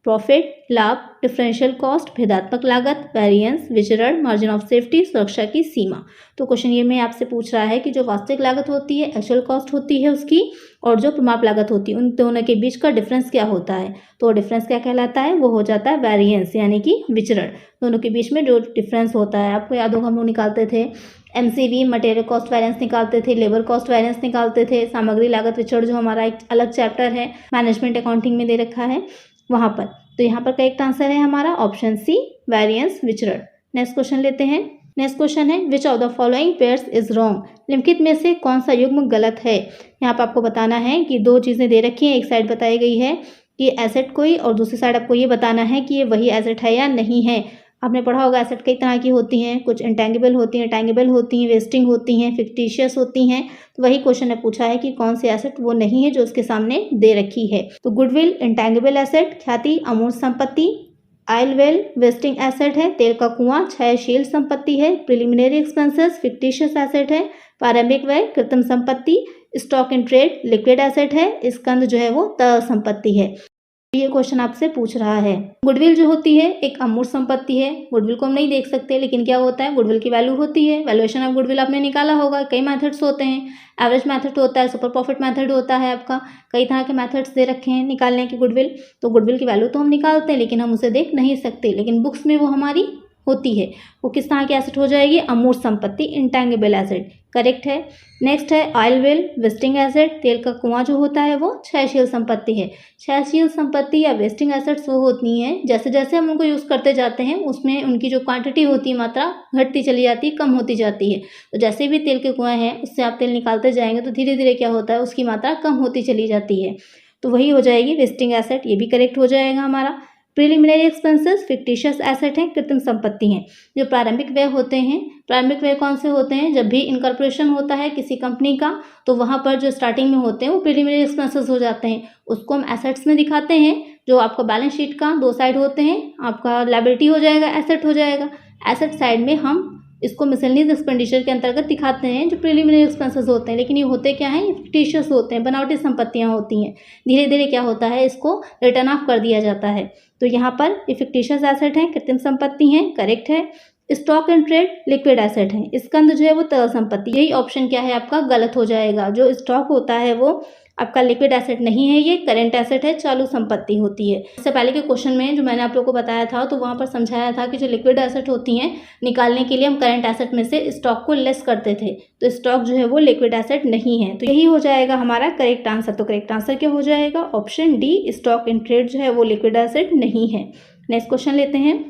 प्रॉफिट, लाभ, डिफरेंशियल कॉस्ट, भेदात्मक लागत, वेरिएंस, विचरण, मार्जिन ऑफ सेफ्टी, सुरक्षा की सीमा। तो क्वेश्चन ये में आपसे पूछ रहा है कि जो वास्तविक लागत होती है, एक्चुअल कॉस्ट होती है उसकी, और जो प्रमाप लागत होती है, उन दोनों के बीच का डिफरेंस क्या होता है। तो डिफरेंस क्या कहलाता है, वो हो जाता है वेरिएंस, यानी कि विचरण। दोनों के बीच में जो डिफरेंस होता है, आपको याद होगा हम लोग निकालते थे MCV, मटेरियल कॉस्ट वैरिएंस निकालते थे, लेबर कॉस्ट वैरिएंस निकालते थे, सामग्री लागत विचरण जो हमारा एक अलग चैप्टर है मैनेजमेंट अकाउंटिंग में दे रखा है वहाँ पर। तो यहाँ पर करेक्ट आंसर है हमारा ऑप्शन सी, वेरिएंस विचरण। नेक्स्ट क्वेश्चन लेते हैं। नेक्स्ट क्वेश्चन है which of the following pairs is wrong, निम्नलिखित में से कौन सा युग्म गलत है। यहाँ पर आपको बताना है कि दो चीज़ें दे रखी हैं, एक साइड बताई गई है कि एसेट कोई, और दूसरी साइड आपको ये बताना है कि ये वही एसेट है या नहीं है। आपने पढ़ा होगा एसेट कई तरह की होती हैं, कुछ इंटेंगिबल होती हैं, टेंगिबल होती हैं, वेस्टिंग होती हैं, फिक्टिशियस होती हैं। तो वही क्वेश्चन ने पूछा है कि कौन सी एसेट वो नहीं है जो उसके सामने दे रखी है। तो गुडविल इंटेंगिबल एसेट, ख्याति अमूर्त संपत्ति, आयल वेल वेस्टिंग एसेट है, तेल का कुआं क्षयशील संपत्ति है, प्रिलिमिनरी एक्सपेंसेस फिक्टिशियस एसेट है, प्रारंभिक व्यय कृत्रिम संपत्ति, stock in trade liquid asset है, स्कंद जो है वो तरल संपत्ति है। ये क्वेश्चन आपसे पूछ रहा है। गुडविल जो होती है एक अमूर्त संपत्ति है। गुडविल को हम नहीं देख सकते, लेकिन क्या होता है गुडविल की वैल्यू होती है। वैल्यूएशन ऑफ गुडविल आपने निकाला होगा, कई मेथड्स होते हैं, एवरेज मेथड होता है, सुपर प्रॉफिट मेथड होता है, आपका कई तरह के मेथड्स दे रखे हैं निकालने की गुडविल। तो गुडविल की वैल्यू तो हम निकालते हैं, लेकिन हम उसे देख नहीं सकते, लेकिन बुक्स में वो हमारी होती है। वो किस तरह की एसेट हो जाएगी, अमूर्त संपत्ति इंटेंगिबल एसेट, करेक्ट है। नेक्स्ट है ऑयल वेल वेस्टिंग एसेट, तेल का कुआं जो होता है वो क्षयशील संपत्ति है। क्षयशील संपत्ति या वेस्टिंग एसेट्स वो होती हैं जैसे जैसे हम उनको यूज़ करते जाते हैं उसमें उनकी जो क्वांटिटी होती है मात्रा घटती चली जाती है, कम होती जाती है। तो जैसे भी तेल के कुआं हैं उससे आप तेल निकालते जाएंगे तो धीरे धीरे क्या होता है उसकी मात्रा कम होती चली जाती है। तो वही हो जाएगी वेस्टिंग एसेट, ये भी करेक्ट हो जाएगा हमारा। प्रिलिमिनरी एक्सपेंसेस फिक्टिशियस एसेट हैं, कृत्रिम संपत्ति हैं। जो प्रारंभिक व्यय होते हैं, प्रारंभिक व्यय कौन से होते हैं, जब भी इनकॉर्पोरेशन होता है किसी कंपनी का तो वहाँ पर जो स्टार्टिंग में होते हैं वो प्रिलिमिनरी एक्सपेंसेस हो जाते हैं। उसको हम एसेट्स में दिखाते हैं। जो आपका बैलेंस शीट का दो साइड होते हैं, आपका लायबिलिटी हो जाएगा, एसेट हो जाएगा। एसेट साइड में हम इसको मिसलेनियस एक्सपेंडिचर के अंतर्गत दिखाते हैं जो प्रिलिमिनरी एक्सपेंसेस होते हैं, लेकिन ये होते क्या हैं, फिक्टिशियस होते हैं, बनावटी संपत्तियां होती हैं। धीरे धीरे क्या होता है इसको रिटर्न ऑफ कर दिया जाता है। तो यहाँ पर ये फिक्टिशियस एसेट है, कृत्रिम संपत्ति हैं, करेक्ट है। Stock and trade liquid asset है, स्कंद जो है वो तरल संपत्ति, यही ऑप्शन क्या है आपका गलत हो जाएगा। जो स्टॉक होता है वो आपका लिक्विड एसेट नहीं है, ये करेंट एसेट है, चालू संपत्ति होती है। इससे पहले के क्वेश्चन में जो मैंने आप लोगों को बताया था तो वहाँ पर समझाया था कि जो लिक्विड एसेट होती हैं निकालने के लिए हम करेंट एसेट में से स्टॉक को लेस करते थे, तो स्टॉक जो है वो लिक्विड एसेट नहीं है। तो यही हो जाएगा हमारा करेक्ट आंसर। तो करेक्ट आंसर क्या हो जाएगा, option D, stock in trade जो है वो लिक्विड एसेट नहीं है। नेक्स्ट क्वेश्चन लेते हैं।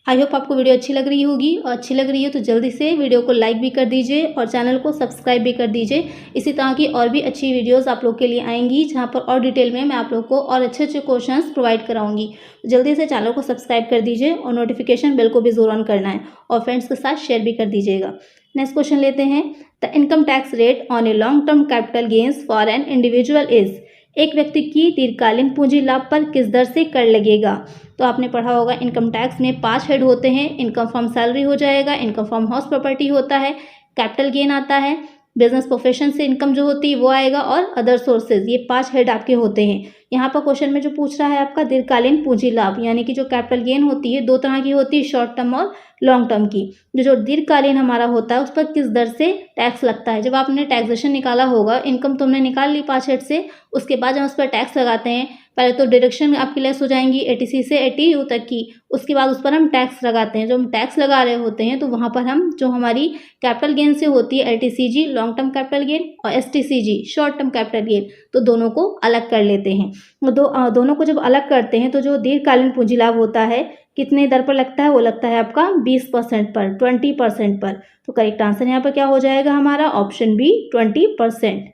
आई होप आपको वीडियो अच्छी लग रही होगी, और अच्छी लग रही है तो जल्दी से वीडियो को लाइक भी कर दीजिए और चैनल को सब्सक्राइब भी कर दीजिए। इसी तरह की और भी अच्छी वीडियोस आप लोग के लिए आएंगी जहां पर और डिटेल में मैं आप लोग को और अच्छे अच्छे क्वेश्चंस प्रोवाइड कराऊंगी। तो जल्दी से चैनल को सब्सक्राइब कर दीजिए और नोटिफिकेशन बेल को भी ज़रूर ऑन करना है और फ्रेंड्स के साथ शेयर भी कर दीजिएगा। नेक्स्ट क्वेश्चन लेते हैं। The income tax rate on a long term capital gains for an individual is, एक व्यक्ति की दीर्घकालीन पूंजी लाभ पर किस दर से कर लगेगा। तो आपने पढ़ा होगा इनकम टैक्स में 5 हेड होते हैं। इनकम फ्रॉम सैलरी हो जाएगा, इनकम फ्रॉम हाउस प्रॉपर्टी होता है, कैपिटल गेन आता है, बिजनेस प्रोफेशन से इनकम जो होती है वो आएगा, और अदर सोर्सेज। ये 5 हेड आपके होते हैं। यहाँ पर क्वेश्चन में जो पूछ रहा है आपका दीर्घकालीन पूंजी लाभ, यानी कि जो कैपिटल गेन होती है दो तरह की होती है, शॉर्ट टर्म और लॉन्ग टर्म की। जो दीर्घकालीन हमारा होता है उस पर किस दर से टैक्स लगता है। जब आपने टैक्सेशन निकाला होगा, इनकम तुमने निकाल ली 5 हेड से, उसके बाद हम उस पर टैक्स लगाते हैं। पहले तो डिडक्शन आपकी लेस हो जाएंगी 80C से 80U तक की, उसके बाद उस पर हम टैक्स लगाते हैं। जो हम टैक्स लगा रहे होते हैं तो वहाँ पर हम जो हमारी कैपिटल गेन से होती है LTCG long term capital gain और STCG short term capital gain, तो दोनों को अलग कर लेते हैं। दोनों को जब अलग करते हैं तो जो दीर्घकालीन पूंजी लाभ होता है कितने दर पर लगता है, वो लगता है आपका 20% पर, 20% पर। तो करेक्ट आंसर यहाँ पर क्या हो जाएगा हमारा, ऑप्शन बी 20%।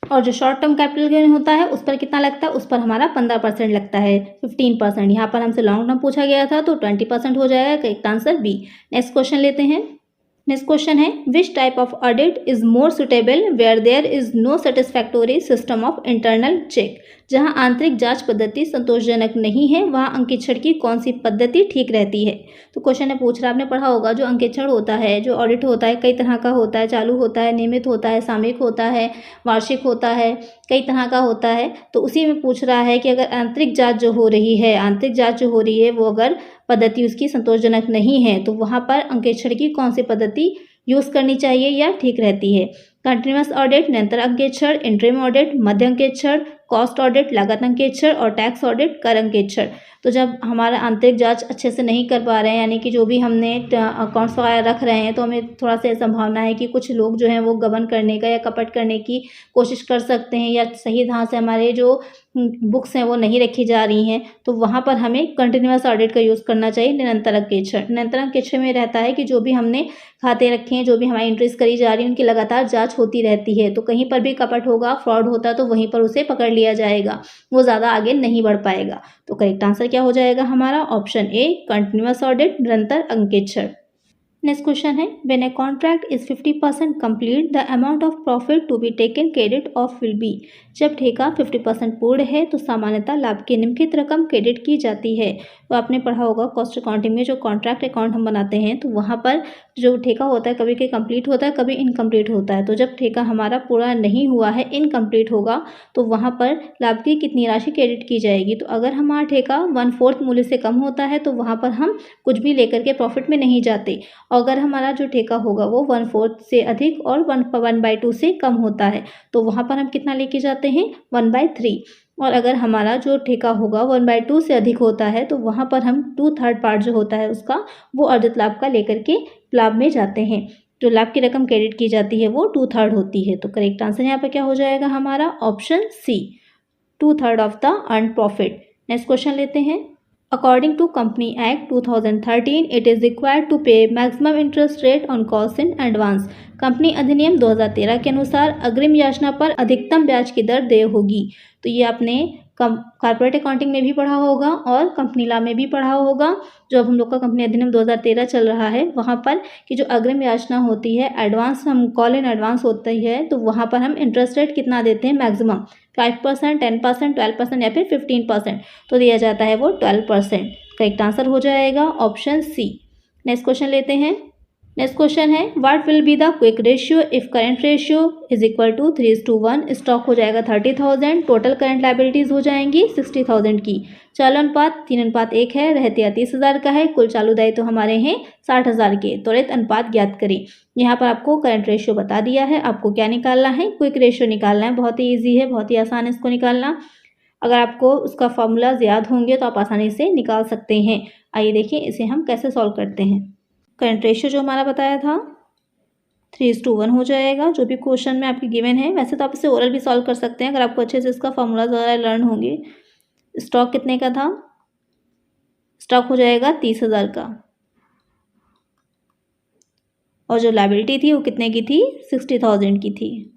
और जो शॉर्ट टर्म कैपिटल गेन होता है उस पर कितना लगता है, उस पर हमारा 15% लगता है, 15%। यहाँ पर हमसे लॉन्ग टर्म पूछा गया था तो 20% हो जाएगा, correct answer B. Next question लेते हैं। नेक्स्ट क्वेश्चन है which type of audit is more suitable where there is no satisfactory system of internal check. जहां आंतरिक जांच पद्धति संतोषजनक नहीं है वहां अंकेक्षण की कौन सी पद्धति ठीक रहती है। तो क्वेश्चन ने पूछ रहा, आपने पढ़ा होगा जो अंकेक्षण होता है, जो ऑडिट होता है कई तरह का होता है, चालू होता है, नियमित होता है, सामयिक होता है, वार्षिक होता है, कई तरह का होता है। तो उसी में पूछ रहा है कि अगर आंतरिक जाँच जो हो रही है, आंतरिक जाँच जो हो रही है वो अगर पद्धति उसकी संतोषजनक नहीं है तो वहाँ पर अंकेक्षण की कौन सी पद्धति यूज़ करनी चाहिए या ठीक रहती है। कंटिन्यूअस ऑडिट, निरंतर अंकेक्षण, इंटरिम ऑडिट, मध्य अंकेक्षण, कॉस्ट ऑडिट लागत अंकेक्षण और टैक्स ऑडिट कर अंकेक्षण। तो जब हमारा आंतरिक जांच अच्छे से नहीं कर पा रहे हैं, यानी कि जो भी हमने अकाउंट्स वगैरह रख रहे हैं, तो हमें थोड़ा सा संभावना है कि कुछ लोग जो हैं वो गबन करने का या कपट करने की कोशिश कर सकते हैं, या सही ढंग से हमारे जो बुक्स हैं वो नहीं रखी जा रही हैं, तो वहाँ पर हमें कंटिन्यूअस ऑडिट का यूज़ करना चाहिए। निरंतर अंकेक्षण, निरंतर अंकेक्षण में रहता है कि जो भी हमने खाते रखे हैं, जो भी हमारी एंट्रीज करी जा रही है, उनकी लगातार जांच होती रहती है। तो कहीं पर भी कपट होगा, फ्रॉड होता है, तो वहीं पर उसे पकड़ लिया जाएगा, वो ज़्यादा आगे नहीं बढ़ पाएगा। तो करेक्ट आंसर क्या हो जाएगा हमारा? ऑप्शन ए, कंटिन्यूअस ऑडिट, निरंतर अंकेक्षण। नेक्स्ट क्वेश्चन है, when a contract is 50% complete the amount of profit to be taken credit of will be. जब ठेका 50% पूर्ण है तो सामान्यतः लाभ की निम्नलिखित रकम क्रेडिट की जाती है। तो आपने पढ़ा होगा कॉस्ट अकाउंटिंग में, जो कॉन्ट्रैक्ट अकाउंट हम बनाते हैं तो वहाँ पर जो ठेका होता है कभी कंप्लीट होता है, कभी इनकम्प्लीट होता है। तो जब ठेका हमारा पूरा नहीं हुआ है, इनकम्प्लीट होगा, तो वहाँ पर लाभ की कितनी राशि क्रेडिट की जाएगी। तो अगर हमारा ठेका 1/4 मूल्य से कम होता है तो वहाँ पर हम कुछ भी लेकर के प्रॉफिट में नहीं जाते। अगर हमारा जो ठेका होगा वो 1/4 से अधिक और 1/2 से कम होता है तो वहाँ पर हम कितना लेके जाते हैं? 1/3। और अगर हमारा जो ठेका होगा 1/2 से अधिक होता है तो वहाँ पर हम 2/3 पार्ट जो होता है उसका, वो अर्जित लाभ का लेकर के लाभ में जाते हैं। जो लाभ की रकम क्रेडिट की जाती है वो 2/3 होती है। तो करेक्ट आंसर यहाँ पर क्या हो जाएगा हमारा? Option C, 2/3 of the earn profit. Next question लेते हैं। According to Company Act 2013, it is required to pay maximum interest rate on costs in advance. Company अधिनियम 2013 के अनुसार अग्रिम याचना पर अधिकतम ब्याज की दर देय होगी। तो ये आपने कॉर्पोरेट अकाउंटिंग में भी पढ़ा होगा और कंपनी लॉ में भी पढ़ा होगा। जो अब हम लोग का कंपनी अधिनियम 2013 चल रहा है वहाँ पर कि जो अग्रिम याचना होती है, एडवांस, हम कॉल इन एडवांस होती है, तो वहाँ पर हम इंटरेस्ट रेट कितना देते हैं? मैक्सिमम 5%, 10%, 12% या फिर 15%। तो दिया जाता है वो 12%। करेक्ट आंसर हो जाएगा ऑप्शन सी। नेक्स्ट क्वेश्चन लेते हैं। नेक्स्ट क्वेश्चन है, what will be the quick ratio if current ratio is equal to 3:1। Stock हो जाएगा 30,000, टोटल करंट लायबिलिटीज हो जाएंगी 60,000 की। चालू अनुपात 3:1 है, रहतिया 30,000 का है, कुल चालू दायित्व तो हमारे हैं 60,000 के। त्वरित अनुपात ज्ञात करें। यहाँ पर आपको करंट रेशियो बता दिया है, आपको क्या निकालना है? क्विक रेशियो निकालना है। बहुत ही ईजी है, बहुत ही आसान है इसको निकालना। अगर आपको उसका फॉर्मूला याद होंगे तो आप आसानी से निकाल सकते हैं। आइए देखिए इसे हम कैसे सॉल्व करते हैं। करंट रेशियो जो हमारा बताया था 3:1 हो जाएगा, जो भी क्वेश्चन में आपके गिवन है। वैसे तो आप इसे ओरल भी सॉल्व कर सकते हैं अगर आपको अच्छे से इसका फॉर्मूला वगैरह लर्न होंगे। स्टॉक कितने का था? स्टॉक हो जाएगा 30,000 का, और जो लायबिलिटी थी वो कितने की थी? 60,000 की थी।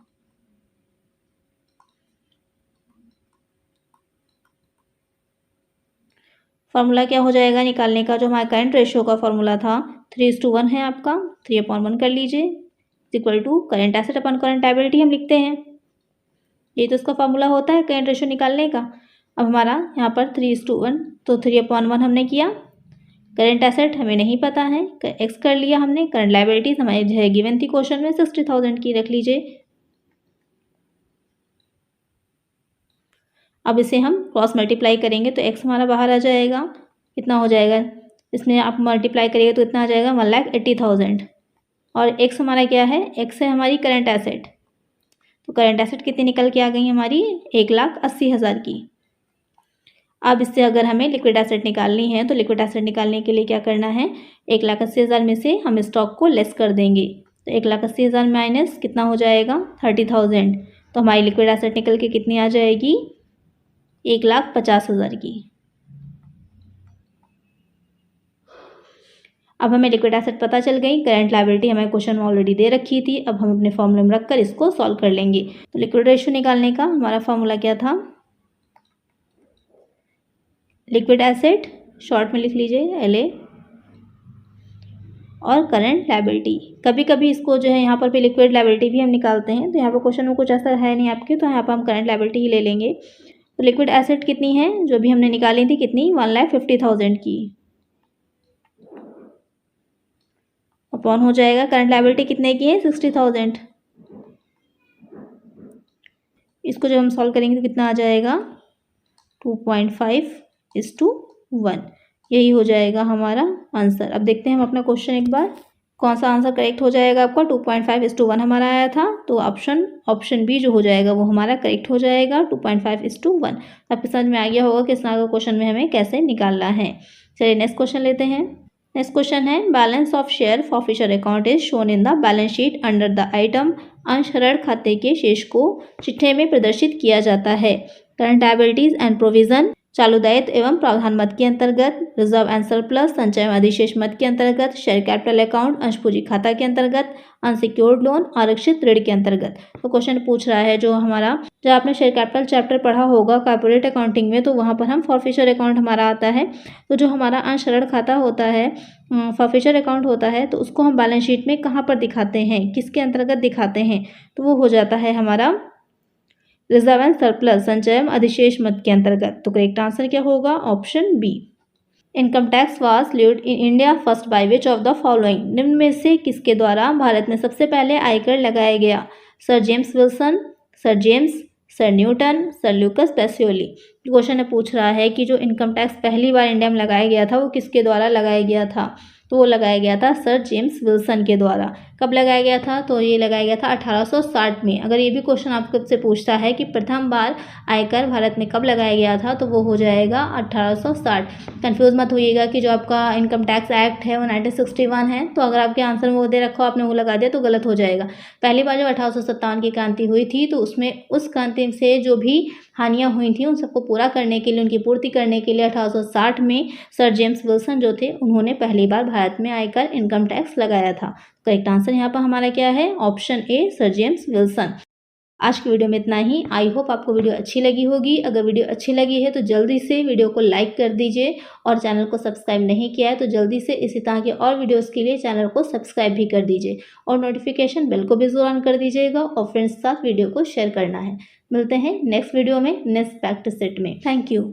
फार्मूला क्या हो जाएगा निकालने का? जो हमारा करंट रेशियो का फार्मूला था 3:1 है आपका, 3/1 कर लीजिए, equal to current asset upon current liability हम लिखते हैं। ये तो इसका फार्मूला होता है करंट रेशियो निकालने का। अब हमारा यहाँ पर 3:1, तो 3/1 हमने किया। करंट एसेट हमें नहीं पता है, एक्स कर लिया हमने। करंट लायबिलिटीज हमारी जो है गिवन थी क्वेश्चन में 60,000 की, रख लीजिए। अब इसे हम क्रॉस मल्टीप्लाई करेंगे तो x हमारा बाहर आ जाएगा। कितना हो जाएगा? इसमें आप मल्टीप्लाई करिएगा तो इतना आ जाएगा 1,80,000। और x हमारा क्या है? x है हमारी करंट एसेट। तो करंट एसेट कितनी निकल के आ गई हमारी? 1,80,000 की। अब इससे अगर हमें लिक्विड एसेट निकालनी है तो लिक्विड एसेट निकालने के लिए क्या करना है? 1,80,000 में से हम स्टॉक को लेस कर देंगे। तो 1,80,000 माइनस कितना हो जाएगा? 30,000। तो हमारी लिक्विड एसेट निकल के कितनी आ जाएगी? 1,50,000 की। अब हमें लिक्विड एसेट पता चल गई, करंट लायबिलिटी हमें क्वेश्चन में ऑलरेडी दे रखी थी। अब हम अपने फॉर्मूले में रखकर इसको सॉल्व कर लेंगे। तो लिक्विड रेशियो निकालने का हमारा फॉर्मूला क्या था? लिक्विड एसेट शॉर्ट में लिख लीजिए LA, और करंट लायबिलिटी। कभी कभी इसको जो है यहाँ पर भी लिक्विड लायबिलिटी भी हम निकालते हैं। तो यहाँ पर क्वेश्चन में कुछ ऐसा है नहीं आपके, तो यहाँ पर हम करंट लायबिलिटी ही ले लेंगे। तो लिक्विड एसेट कितनी है जो भी हमने निकाली थी? कितनी? 1,50,000 की। अपॉन हो जाएगा करंट लायबिलिटी कितने की है? 60,000। इसको जब हम सॉल्व करेंगे तो कितना आ जाएगा? 2.5:1। यही हो जाएगा हमारा आंसर। अब देखते हैं हम अपना क्वेश्चन एक बार। कौन सा आंसर करेक्ट हो जाएगा आपका? 2.5:1 हमारा आया था, तो ऑप्शन बी जो हो जाएगा वो हमारा करेक्ट हो जाएगा 2.5:1। आपको समझ में आ गया होगा कि इस तरह का क्वेश्चन में हमें कैसे निकालना है। चलिए नेक्स्ट क्वेश्चन लेते हैं। नेक्स्ट क्वेश्चन है balance of share forfeiture account is shown in the balance sheet under the item अंश ऋण खाते के शेष को चिट्ठे में प्रदर्शित किया जाता है। करंट लायबिलिटीज एंड प्रोविजन, चालू दायित्व एवं प्रावधान मद के अंतर्गत, रिजर्व एंड सरप्लस संचय एवं अधिशेष मद के अंतर्गत, शेयर कैपिटल अकाउंट अंश पूंजी खाता के अंतर्गत, अनसिक्योर्ड लोन आरक्षित ऋण के अंतर्गत। तो क्वेश्चन पूछ रहा है जो आपने शेयर कैपिटल चैप्टर पढ़ा होगा कॉर्पोरेट अकाउंटिंग में, तो वहाँ पर हम फॉरफिशर अकाउंट हमारा आता है। तो जो हमारा अंश ऋण खाता होता है, फॉरफिशर अकाउंट होता है, तो उसको हम बैलेंस शीट में कहाँ पर दिखाते हैं, किसके अंतर्गत दिखाते हैं? तो वो हो जाता है हमारा रिजर्व एंड सरप्लस संचय अधिशेष मद के अंतर्गत। तो करेक्ट आंसर क्या होगा? Option B. Income tax was levied in India first by which of the following, निम्न में से किसके द्वारा भारत में सबसे पहले आयकर लगाया गया? Sir James Wilson, sir James, sir Newton, sir Lucas Pacioli. Question में पूछ रहा है कि जो इनकम टैक्स पहली बार इंडिया में लगाया गया था वो किसके द्वारा लगाया गया था? तो वो लगाया गया था सर जेम्स विल्सन के द्वारा। कब लगाया गया था? तो ये लगाया गया था 1860 में। अगर ये भी क्वेश्चन आपसे पूछता है कि प्रथम बार आयकर भारत में कब लगाया गया था, तो वो हो जाएगा 1860। कंफ्यूज मत होइएगा कि जो आपका इनकम टैक्स एक्ट है वो 1961 है, तो अगर आपके आंसर में वो दे रखा हो आपने वो लगा दिया तो गलत हो जाएगा। पहली बार जब 1857 की क्रांति हुई थी तो उसमें उस क्रांति से जो भी हानियां हुई थी उन सबको पूरा करने के लिए, उनकी पूर्ति करने के लिए 1860 में सर जेम्स विल्सन जो थे उन्होंने पहली बार भारत में आयकर इनकम टैक्स लगाया था। करेक्ट आंसर यहाँ पर हमारा क्या है? ऑप्शन ए सर जेम्स विल्सन। आज की वीडियो में इतना ही। आई होप आपको वीडियो अच्छी लगी होगी। अगर वीडियो अच्छी लगी है तो जल्दी से वीडियो को लाइक कर दीजिए और चैनल को सब्सक्राइब नहीं किया है तो जल्दी से इसी तरह के और वीडियोस के लिए चैनल को सब्सक्राइब भी कर दीजिए और नोटिफिकेशन बेल को भी जरूर ऑन कर दीजिएगा और फ्रेंड्स के साथ वीडियो को शेयर करना है। मिलते हैं नेक्स्ट वीडियो में नेक्स्ट प्रैक्टिस सेट में। Thank you.